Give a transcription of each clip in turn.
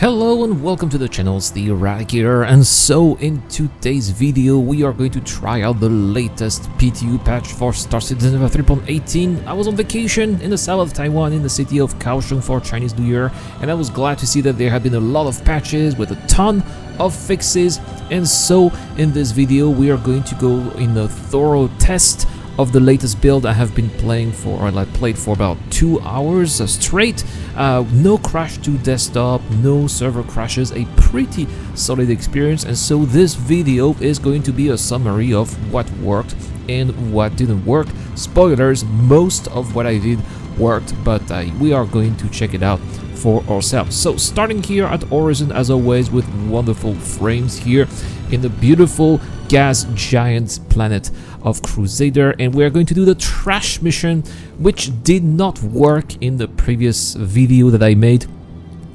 Hello and welcome to the channel, it's the Eradicator, and so in today's video we are going to try out the latest PTU patch for Star Citizen 3.18. I was on vacation in the south of Taiwan in the city of Kaohsiung for Chinese New Year, and I was glad to see that there have been a lot of patches with a ton of fixes. And so in this video we are going to go in a thorough test of the latest build I have been playing for, or I played for about 2 hours straight. No crash to desktop, no server crashes, a pretty solid experience. And so this video is going to be a summary of what worked and what didn't work. Spoilers, most of what I did worked, but we are going to check it out for ourselves. So starting here at Horizon, as always, with wonderful frames here in the beautiful gas giant planet of Crusader, and we are going to do the trash mission, which did not work in the previous video that I made.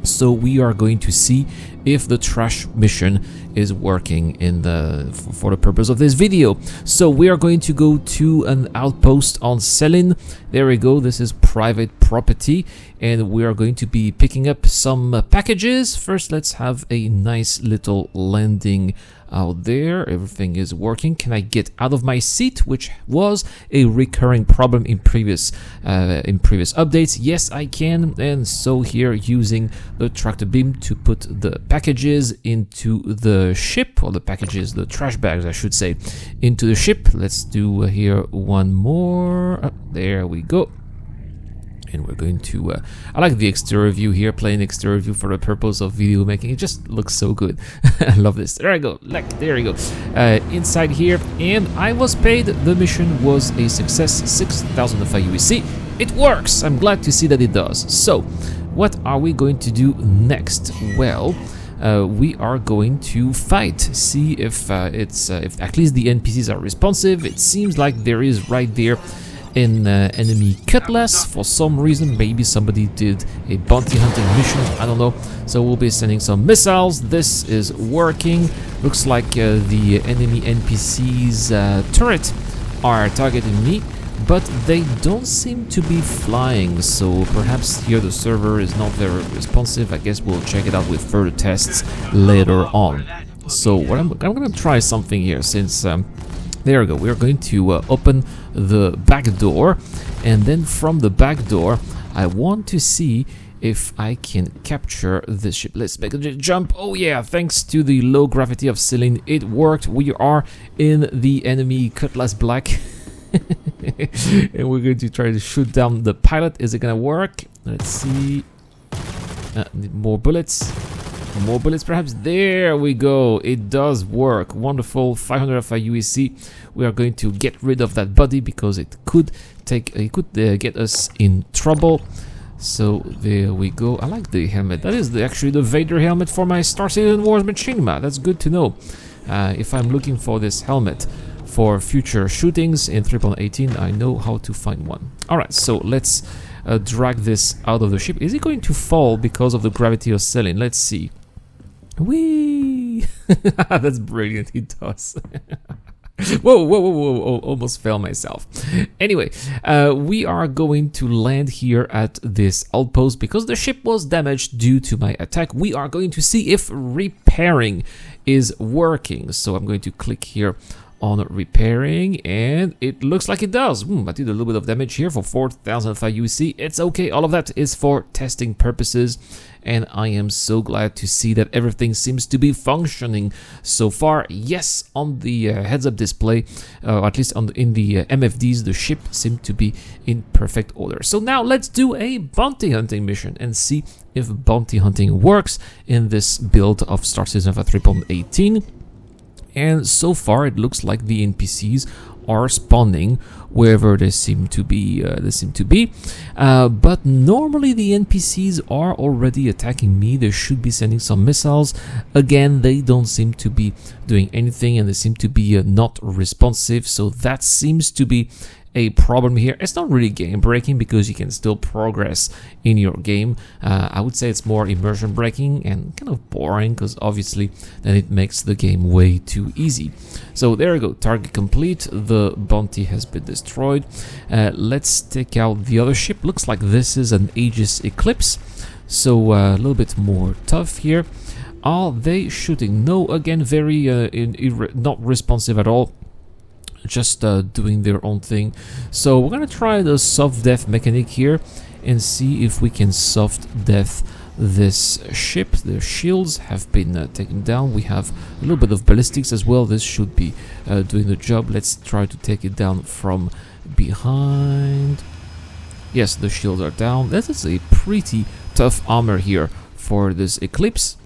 So we are going to see if the trash mission is working in for the purpose of this video. So we are going to go to an outpost on Selin. There we go, this is private property, and we are going to be picking up some packages. First, let's have a nice little landing out there. Everything is working. Can I get out of my seat, which was a recurring problem in previous updates? Yes, I can. And so here, using the tractor beam to put the packages into the ship, or the trash bags I should say, into the ship. Let's do here one more. There we go. And we're going to I like the exterior view here, plain exterior view for the purpose of video making. It just looks so good. I love this. There I go, there you go. Inside here, and I was paid. The mission was a success, 6,000 UEC. It works. I'm glad to see that it does. So what are we going to do next? Well, we are going to fight, see if if at least the NPCs are responsive. It seems like there is right there in enemy cutlass for some reason. Maybe somebody did a bounty hunting mission, I don't know. So we'll be sending some missiles. This is working. Looks like the enemy NPC's turret are targeting me, but they don't seem to be flying, so perhaps here the server is not very responsive. I guess we'll check it out with further tests later on. So what I'm gonna try something here, since there we go. We're going to open the back door, and then from the back door I want to see if I can capture this ship. Let's make a jump. Oh yeah, thanks to the low gravity of Selin, it worked. We are in the enemy Cutlass Black. And we're going to try to shoot down the pilot. Is it gonna work? Let's see. Need more bullets. More bullets perhaps. There we go. It does work. Wonderful. 500 UEC. We are going to get rid of that body because it could get us in trouble. So there we go. I like the helmet. That is actually the Vader helmet for my Star Citizen Wars machinima. That's good to know. If I'm looking for this helmet for future shootings in 3.18, I know how to find one. Alright, so let's drag this out of the ship. Is it going to fall because of the gravity of Selin? Let's see. Whee! That's brilliant, it does. Whoa, almost fell myself. Anyway, we are going to land here at this outpost because the ship was damaged due to my attack. We are going to see if repairing is working. So I'm going to click here on repairing, and it looks like it does. I did a little bit of damage here for 4,000 UEC. It's okay, all of that is for testing purposes, and I am so glad to see that everything seems to be functioning so far. Yes, on the heads-up display, or at least in the MFDs, the ship seemed to be in perfect order. So now let's do a bounty hunting mission and see if bounty hunting works in this build of Star Citizen 3.18. And so far it looks like the NPCs are spawning wherever they seem to be. But normally the NPCs are already attacking me. They should be sending some missiles. Again, they don't seem to be doing anything, and they seem to be not responsive. So that seems to be a problem here. It's not really game breaking because you can still progress in your game. I would say it's more immersion breaking and kind of boring because obviously then it makes the game way too easy. So there we go, target complete, the bounty has been destroyed. Let's take out the other ship. Looks like this is an Aegis Eclipse. So a little bit more tough here. Are they shooting? No, again, very not responsive at all. Just doing their own thing. So we're gonna try the soft death mechanic here and see if we can soft death this ship. The shields have been taken down. We have a little bit of ballistics as well. This should be doing the job. Let's try to take it down from behind. Yes, the shields are down. This is a pretty tough armor here for this Eclipse.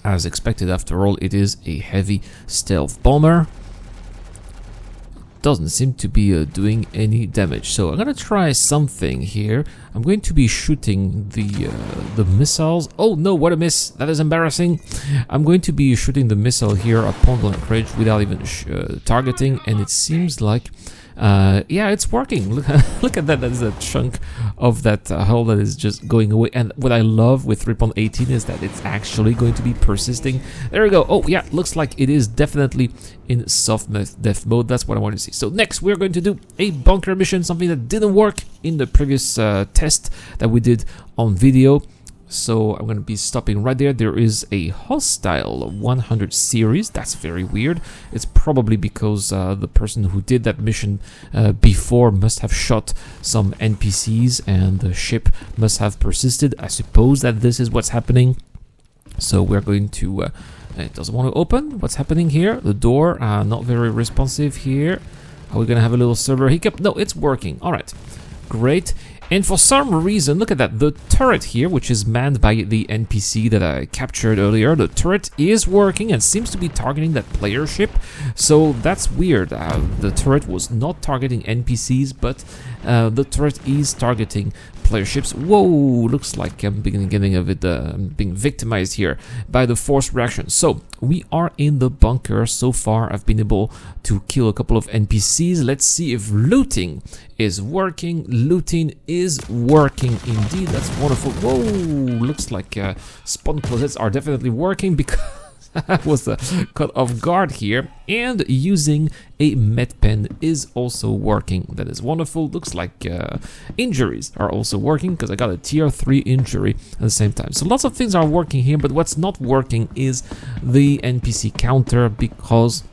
As expected, after all, it is a heavy stealth bomber. Doesn't seem to be doing any damage. So I'm gonna try something here. I'm going to be shooting the missiles. Oh no, what a miss! That is embarrassing. I'm going to be shooting the missile here at point blank range without even targeting, and it seems like yeah, it's working. Look at that. That is a chunk of that hull that is just going away. And what I love with 3.18 is that it's actually going to be persisting. There we go. Oh yeah, looks like it is definitely in soft death mode. That's what I want to see. So next we're going to do a bunker mission, something that didn't work in the previous test that we did on video. So I'm going to be stopping right there. There is a hostile 100 series. That's very weird. It's probably because the person who did that mission before must have shot some NPCs and the ship must have persisted. I suppose that this is what's happening. So we're going to... it doesn't want to open. What's happening here? The door, not very responsive here. Are we going to have a little server hiccup? No, it's working. All right. Great. And for some reason, look at that, the turret here, which is manned by the NPC that I captured earlier, the turret is working and seems to be targeting that player ship. So that's weird. The turret was not targeting NPCs, but the turret is targeting player ships. Whoa, looks like I'm getting a bit being victimized here by the force reaction. So we are in the bunker. So far I've been able to kill a couple of NPCs. Let's see if looting is working. Looting is working indeed. That's wonderful. Whoa, looks like spawn closets are definitely working because I was caught off guard here, and using a med pen is also working. That is wonderful. Looks like injuries are also working because I got a tier 3 injury at the same time. So lots of things are working here, but what's not working is the NPC counter because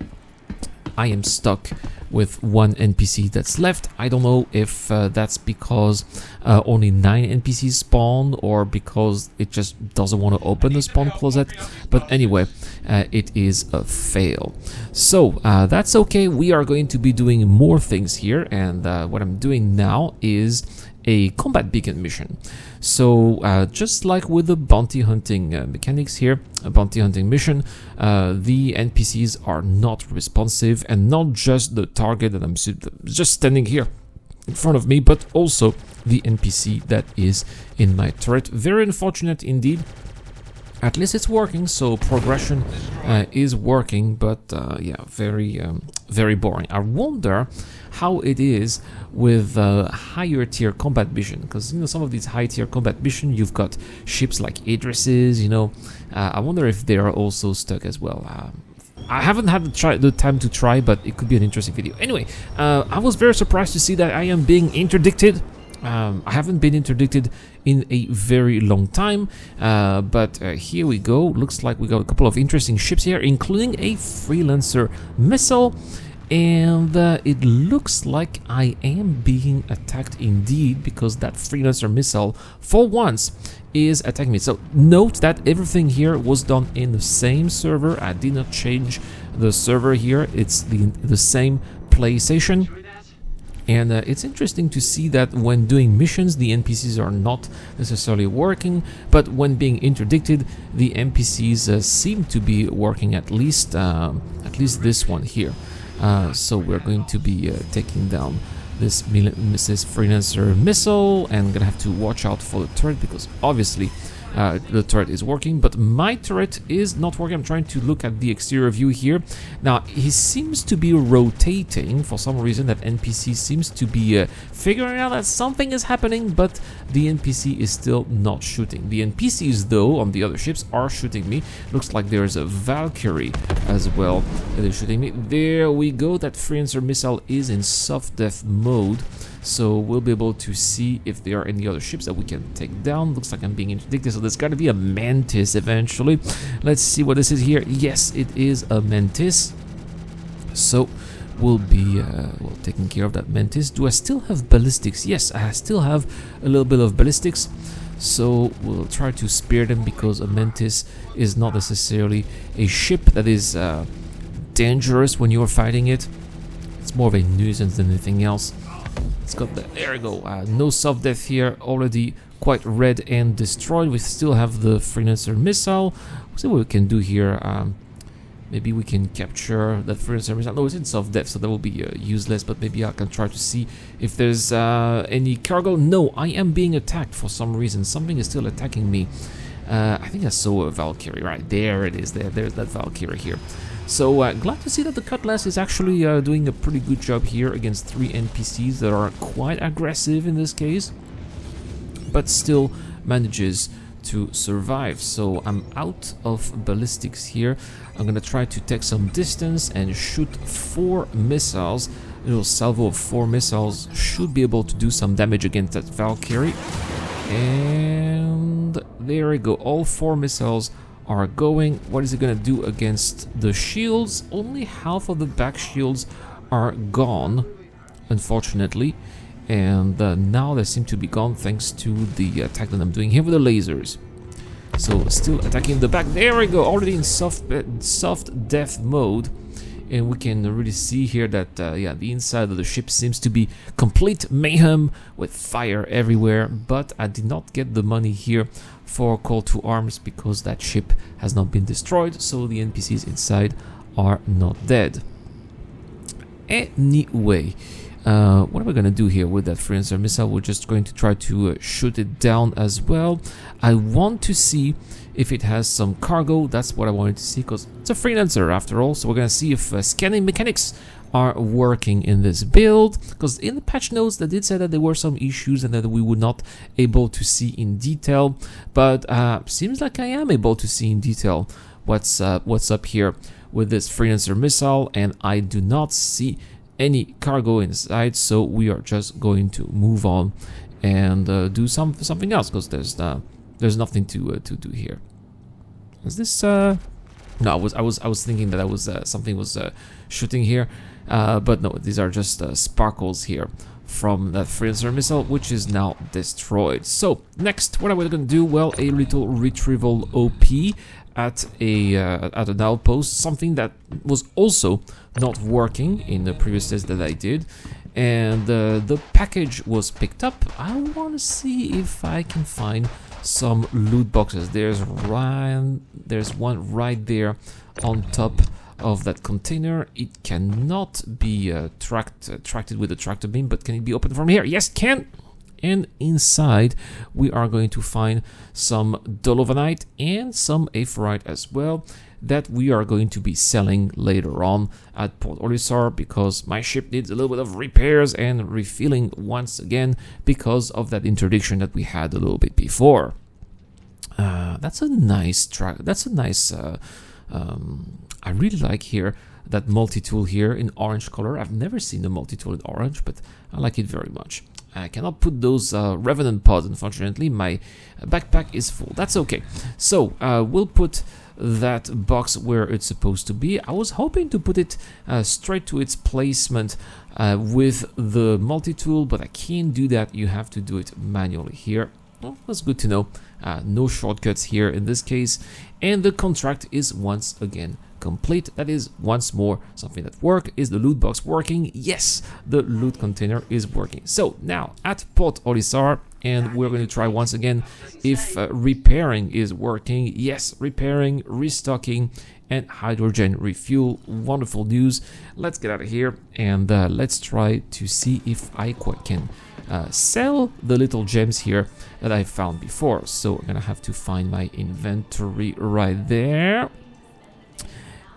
I am stuck with one NPC that's left. I don't know if that's because only 9 NPCs spawn or because it just doesn't want to open the spawn closet, but anyway, it is a fail. So that's okay. We are going to be doing more things here, and what I'm doing now is a combat beacon mission. So just like with the bounty hunting mechanics here, a bounty hunting mission, the NPCs are not responsive, and not just the target that I'm just standing here in front of me, but also the NPC that is in my turret. Very unfortunate indeed. At least it's working, so progression is working, but yeah, very boring. I wonder how it is with higher tier combat mission, because you know some of these high tier combat mission, you've got ships like Idris's, you know. I wonder if they are also stuck as well. I haven't had the time to try, but it could be an interesting video. Anyway, I was very surprised to see that I am being interdicted. I haven't been interdicted in a very long time, but here we go. Looks like we got a couple of interesting ships here, including a freelancer missile, and it looks like I am being attacked indeed, because that freelancer missile for once is attacking me. So note that everything here was done in the same server. I did not change the server here. It's the same PlayStation. And it's interesting to see that when doing missions, the NPCs are not necessarily working, but when being interdicted, the NPCs seem to be working, at least this one here. So we're going to be taking down this freelancer missile, and gonna have to watch out for the turret, because obviously the turret is working, but my turret is not working. I'm trying to look at the exterior view here. Now, he seems to be rotating for some reason. That NPC seems to be figuring out that something is happening, but the NPC is still not shooting. The NPCs, though, on the other ships are shooting me. Looks like there's a Valkyrie as well that is shooting me. There we go. That freelancer missile is in soft death mode. So we'll be able to see if there are any other ships that we can take down. Looks like I'm being interdicted, so there's got to be a Mantis eventually. Let's see what this is here. Yes, it is a Mantis. So we'll be taking care of that Mantis. Do I still have ballistics? Yes, I still have a little bit of ballistics. So we'll try to spare them, because a Mantis is not necessarily a ship that is dangerous when you're fighting it. It's more of a nuisance than anything else. It's got the, there we go, no soft death here, already quite red and destroyed. We still have the Freelancer missile. We'll see what we can do here. Maybe we can capture that Freelancer missile. No, it's in soft death, so that will be useless, but maybe I can try to see if there's any cargo. No, I am being attacked for some reason. Something is still attacking me. I think I saw a Valkyrie, right? There it is, there's that Valkyrie here. So glad to see that the Cutlass is actually doing a pretty good job here against 3 NPCs that are quite aggressive in this case, but still manages to survive. So I'm out of ballistics here. I'm gonna try to take some distance and shoot 4 missiles. A little salvo of 4 missiles should be able to do some damage against that Valkyrie. And there we go, all 4 missiles are going. What is it gonna do against the shields? Only half of the back shields are gone, unfortunately. And now they seem to be gone thanks to the attack that I'm doing here with the lasers. So still attacking the back. There we go, already in soft death mode. And we can really see here that yeah, the inside of the ship seems to be complete mayhem with fire everywhere. But I did not get the money here for call to arms because that ship has not been destroyed, so the NPCs inside are not dead. Anyway, what are we going to do here with that Freelancer missile? We're just going to try to shoot it down as well. I want to see if it has some cargo. That's what I wanted to see, because it's a Freelancer after all. So we're going to see if scanning mechanics are working in this build, because in the patch notes they did say that there were some issues and that we were not able to see in detail, but seems like I am able to see in detail what's up here with this Freelancer missile, and I do not see any cargo inside, so we are just going to move on and do something else, because there's nothing to do here. Is this no, I was thinking that I was something was shooting here, but no, these are just sparkles here from that Freelancer missile, which is now destroyed. So next, what are we going to do? Well, a little retrieval OP at an outpost, something that was also not working in the previous test that I did, and the package was picked up. I want to see if I can find some loot boxes. There's one right there on top of that container. It cannot be tracted with a tractor beam, but can it be opened from here? Yes, it can. And inside we are going to find some dolovanite and some aeferite as well, that we are going to be selling later on at Port Olisar, because my ship needs a little bit of repairs and refilling once again because of that interdiction that we had a little bit before. That's a nice track. That's a nice I really like here that multi-tool here in orange color. I've never seen a multi-tool in orange, but I like it very much. I cannot put those Revenant pods, unfortunately. My backpack is full. That's okay. So we'll put that box where it's supposed to be. I was hoping to put it straight to its placement with the multi-tool, but I can't do that. You have to do it manually here. Well, that's good to know. No shortcuts here in this case. And the contract is once again complete. That is once more something that worked. Is the loot box working? Yes, the loot container is working. So now at Port Olisar, and we're going to try once again if repairing is working. Yes, repairing, restocking, and hydrogen refuel. Wonderful news. Let's get out of here and let's try to see if I can sell the little gems here that I found before. So I'm gonna have to find my inventory right there.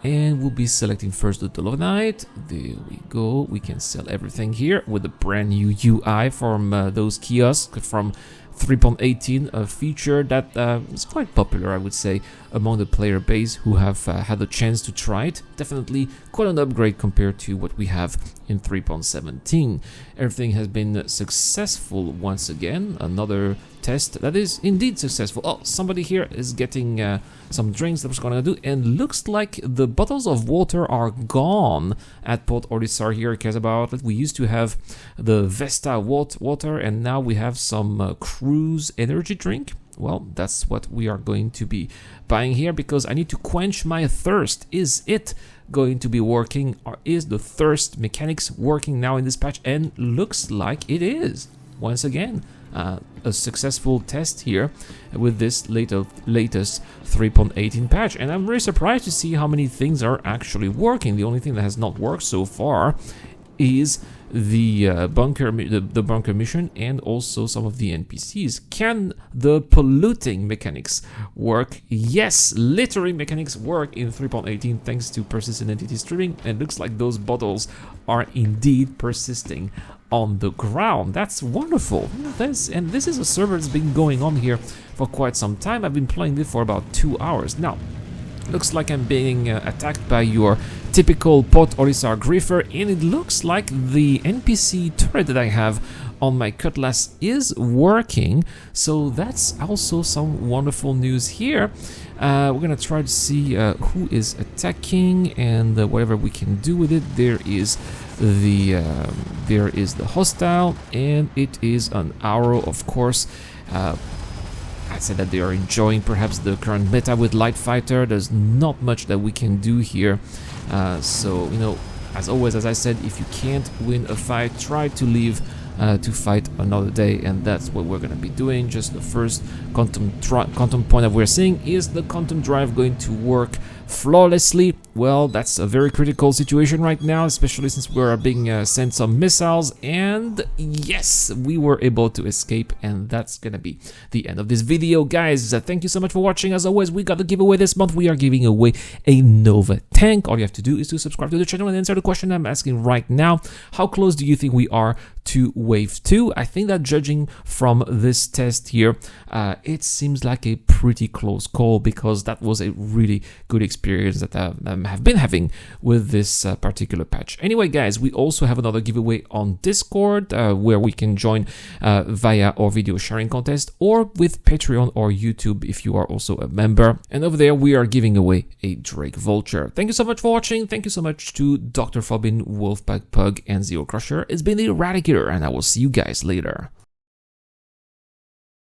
And we'll be selecting first the dolovanite. There we go. We can sell everything here with the brand new UI from those kiosks from 3.18, a feature that is quite popular, I would say, among the player base who have had the chance to try it. Definitely quite an upgrade compared to what we have in 3.17. Everything has been successful once again. Another test that is indeed successful. Oh, somebody here is getting some drinks that was gonna do, and looks like the bottles of water are gone at Port Olisar here. Cares about it. We used to have the Vesta water, and now we have some cruise energy drink. Well, that's what we are going to be buying here, because I need to quench my thirst. Is it going to be working, or is the thirst mechanics working now in this patch? And looks like it is. Once again, a successful test here with this latest 3.18 patch, and I'm very surprised to see how many things are actually working. The only thing that has not worked so far is the bunker mission, and also some of the NPCs. Can the polluting mechanics work? Yes, littering mechanics work in 3.18 thanks to persistent entity streaming, and it looks like those bottles are indeed persisting on the ground. That's wonderful. This is a server that's been going on here for quite some time. I've been playing this for about 2 hours now. Looks like I'm being attacked by your typical Port Olisar griefer, and it looks like the NPC turret that I have on my cutlass is working, so that's also some wonderful news here. We're gonna try to see who is attacking and whatever we can do with it. There is the hostile, and it is an arrow, of course. I said that they are enjoying perhaps the current meta with Light Fighter. There's not much that we can do here. So, you know, as always, as I said, if you can't win a fight, try to leave to fight another day, and that's what we're going to be doing. Just the first quantum point that we're seeing, is the quantum drive going to work flawlessly? Well, that's a very critical situation right now, especially since we're being sent some missiles, and yes, we were able to escape, and that's gonna be the end of this video, guys. Thank you so much for watching. As always, we got a giveaway this month. We are giving away a Nova tank. All you have to do is to subscribe to the channel and answer the question I'm asking right now. How close do you think we are to Wave 2? I think that judging from this test here, it seems like a pretty close call, because that was a really good experience that I have been having with this particular patch. Anyway, guys, we also have another giveaway on Discord where we can join via our video sharing contest, or with Patreon or YouTube if you are also a member. And over there, we are giving away a Drake Vulture. Thank you so much for watching. Thank you so much to Dr. Fobin, Wolfpack Pug, and Zero Crusher. It's been the Eradicator, and I will see you guys later.